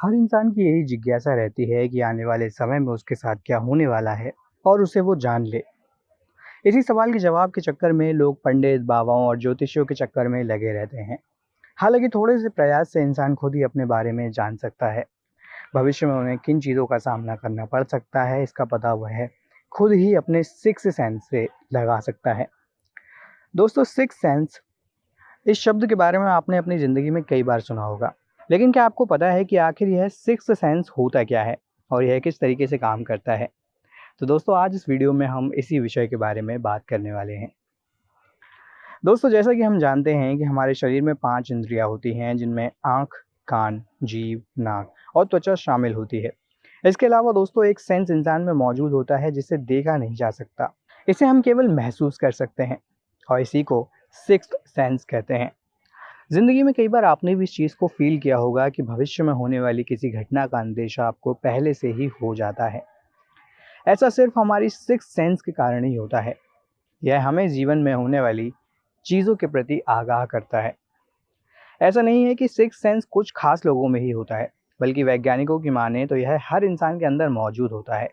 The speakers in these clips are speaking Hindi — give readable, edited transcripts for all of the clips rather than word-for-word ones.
हर इंसान की यही जिज्ञासा रहती है कि आने वाले समय में उसके साथ क्या होने वाला है और उसे वो जान ले। इसी सवाल के जवाब के चक्कर में लोग पंडित, बाबाओं और ज्योतिषियों के चक्कर में लगे रहते हैं। हालांकि थोड़े से प्रयास से इंसान खुद ही अपने बारे में जान सकता है। भविष्य में उन्हें किन चीज़ों का सामना करना पड़ सकता है, इसका पता वह है खुद ही अपने सिक्स सेंस से लगा सकता है। दोस्तों, सिक्स सेंस इस शब्द के बारे में आपने अपनी ज़िंदगी में कई बार सुना होगा। लेकिन क्या आपको पता है कि आखिर यह सिक्स्थ सेंस होता क्या है और यह किस तरीके से काम करता है? तो दोस्तों, आज इस वीडियो में हम इसी विषय के बारे में बात करने वाले हैं। दोस्तों, जैसा कि हम जानते हैं कि हमारे शरीर में 5 इंद्रियाँ होती हैं, जिनमें आँख, कान, जीभ, नाक और त्वचा शामिल होती है। इसके अलावा दोस्तों, एक सेंस इंसान में मौजूद होता है जिसे देखा नहीं जा सकता। इसे हम केवल महसूस कर सकते हैं और इसी को सिक्स्थ सेंस कहते हैं। ज़िंदगी में कई बार आपने भी इस चीज़ को फ़ील किया होगा कि भविष्य में होने वाली किसी घटना का अंदेशा आपको पहले से ही हो जाता है। ऐसा सिर्फ हमारी सिक्स्थ सेंस के कारण ही होता है। यह हमें जीवन में होने वाली चीज़ों के प्रति आगाह करता है। ऐसा नहीं है कि सिक्स्थ सेंस कुछ खास लोगों में ही होता है, बल्कि वैज्ञानिकों की माने तो यह हर इंसान के अंदर मौजूद होता है।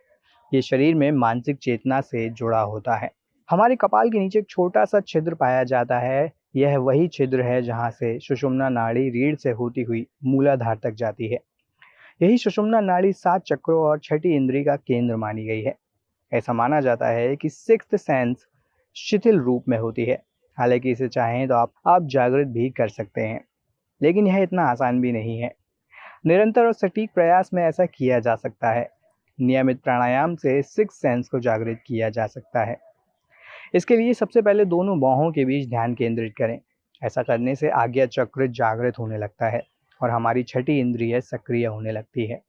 ये शरीर में मानसिक चेतना से जुड़ा होता है। हमारे कपाल के नीचे एक छोटा सा छिद्र पाया जाता है। यह वही छिद्र है जहाँ से सुषुम्ना नाड़ी रीढ़ से होती हुई मूलाधार तक जाती है। यही सुषुम्ना नाड़ी 7 चक्रों और छठी इंद्री का केंद्र मानी गई है। ऐसा माना जाता है कि सिक्स्थ सेंस शिथिल रूप में होती है। हालांकि इसे चाहें तो आप जागृत भी कर सकते हैं, लेकिन यह इतना आसान भी नहीं है। निरंतर और सटीक प्रयास में ऐसा किया जा सकता है। नियमित प्राणायाम से सिक्स्थ सेंस को जागृत किया जा सकता है। इसके लिए सबसे पहले दोनों बाहों के बीच ध्यान केंद्रित करें। ऐसा करने से आज्ञा चक्र जागृत होने लगता है और हमारी छठी इंद्रिय सक्रिय होने लगती है।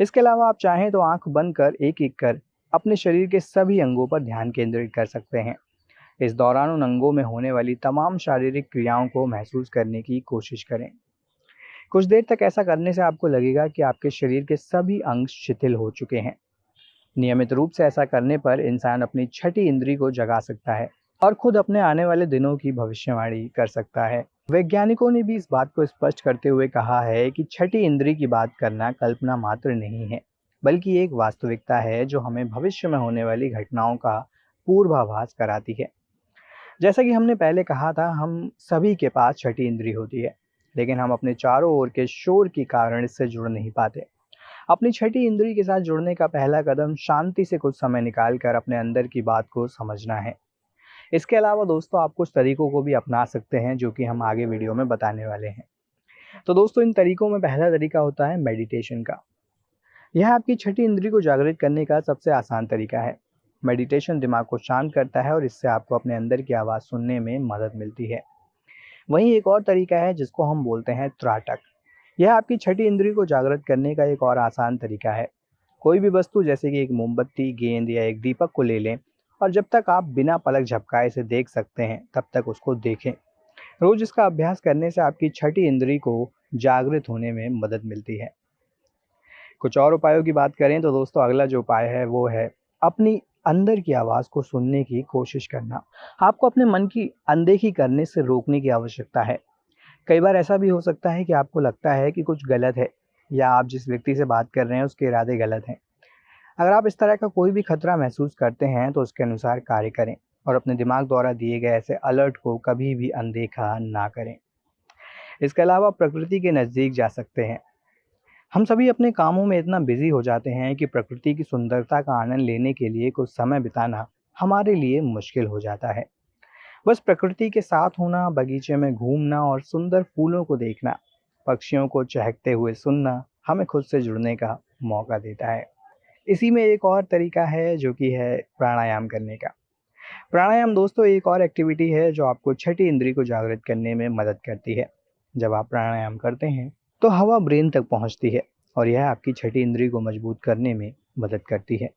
इसके अलावा आप चाहें तो आंख बंद कर एक एक कर अपने शरीर के सभी अंगों पर ध्यान केंद्रित कर सकते हैं। इस दौरान उन अंगों में होने वाली तमाम शारीरिक क्रियाओं को महसूस करने की कोशिश करें। कुछ देर तक ऐसा करने से आपको लगेगा कि आपके शरीर के सभी अंग शिथिल हो चुके हैं। नियमित रूप से ऐसा करने पर इंसान अपनी छठी इंद्री को जगा सकता है और खुद अपने आने वाले दिनों की भविष्यवाणी कर सकता है। वैज्ञानिकों ने भी इस बात को स्पष्ट करते हुए कहा है कि छठी इंद्री की बात करना कल्पना मात्र नहीं है, बल्कि एक वास्तविकता है जो हमें भविष्य में होने वाली घटनाओं का पूर्वाभास कराती है। जैसा कि हमने पहले कहा था, हम सभी के पास छठी इंद्री होती है, लेकिन हम अपने चारों ओर के शोर के कारण इससे जुड़ नहीं पाते। अपनी छठी इंद्री के साथ जुड़ने का पहला कदम शांति से कुछ समय निकाल कर अपने अंदर की बात को समझना है। इसके अलावा दोस्तों, आप कुछ तरीकों को भी अपना सकते हैं जो कि हम आगे वीडियो में बताने वाले हैं। तो दोस्तों, इन तरीकों में पहला तरीका होता है मेडिटेशन का। यह आपकी छठी इंद्री को जागृत करने का सबसे आसान तरीका है। मेडिटेशन दिमाग को शांत करता है और इससे आपको अपने अंदर की आवाज़ सुनने में मदद मिलती है। वहीं एक और तरीका है जिसको हम बोलते हैं त्राटक। यह आपकी छठी इंद्री को जागृत करने का एक और आसान तरीका है। कोई भी वस्तु जैसे कि एक मोमबत्ती, गेंद या एक दीपक को ले लें और जब तक आप बिना पलक झपकाए इसे देख सकते हैं तब तक उसको देखें। रोज इसका अभ्यास करने से आपकी छठी इंद्री को जागृत होने में मदद मिलती है। कुछ और उपायों की बात करें तो दोस्तों, अगला जो उपाय है वो है अपनी अंदर की आवाज़ को सुनने की कोशिश करना। आपको अपने मन की अनदेखी करने से रोकने की आवश्यकता है। कई बार ऐसा भी हो सकता है कि आपको लगता है कि कुछ गलत है या आप जिस व्यक्ति से बात कर रहे हैं उसके इरादे गलत हैं। अगर आप इस तरह का कोई भी खतरा महसूस करते हैं तो उसके अनुसार कार्य करें और अपने दिमाग द्वारा दिए गए ऐसे अलर्ट को कभी भी अनदेखा ना करें। इसके अलावा प्रकृति के नज़दीक जा सकते हैं। हम सभी अपने कामों में इतना बिजी हो जाते हैं कि प्रकृति की सुंदरता का आनंद लेने के लिए कुछ समय बिताना हमारे लिए मुश्किल हो जाता है। बस प्रकृति के साथ होना, बगीचे में घूमना और सुंदर फूलों को देखना, पक्षियों को चहकते हुए सुनना हमें खुद से जुड़ने का मौका देता है। इसी में एक और तरीका है जो कि है प्राणायाम करने का। प्राणायाम दोस्तों एक और एक्टिविटी है जो आपको छठी इंद्री को जागृत करने में मदद करती है। जब आप प्राणायाम करते हैं तो हवा ब्रेन तक पहुंचती है और यह आपकी छठी इंद्री को मजबूत करने में मदद करती है।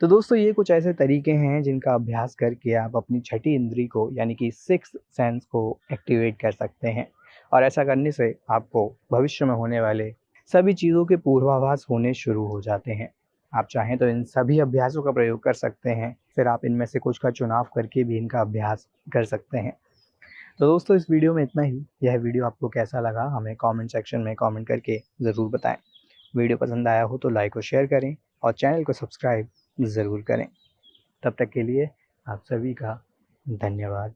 तो दोस्तों, ये कुछ ऐसे तरीके हैं जिनका अभ्यास करके आप अपनी छठी इंद्री को यानी कि सिक्स्थ सेंस को एक्टिवेट कर सकते हैं और ऐसा करने से आपको भविष्य में होने वाले सभी चीज़ों के पूर्वाभास होने शुरू हो जाते हैं। आप चाहें तो इन सभी अभ्यासों का प्रयोग कर सकते हैं, फिर आप इनमें से कुछ का चुनाव करके भी इनका अभ्यास कर सकते हैं। तो दोस्तों इस वीडियो में इतना ही। यह वीडियो आपको कैसा लगा हमें कमेंट सेक्शन में कमेंट करके ज़रूर बताएं। वीडियो पसंद आया हो तो लाइक और शेयर करें और चैनल को सब्सक्राइब ज़रूर करें। तब तक के लिए आप सभी का धन्यवाद।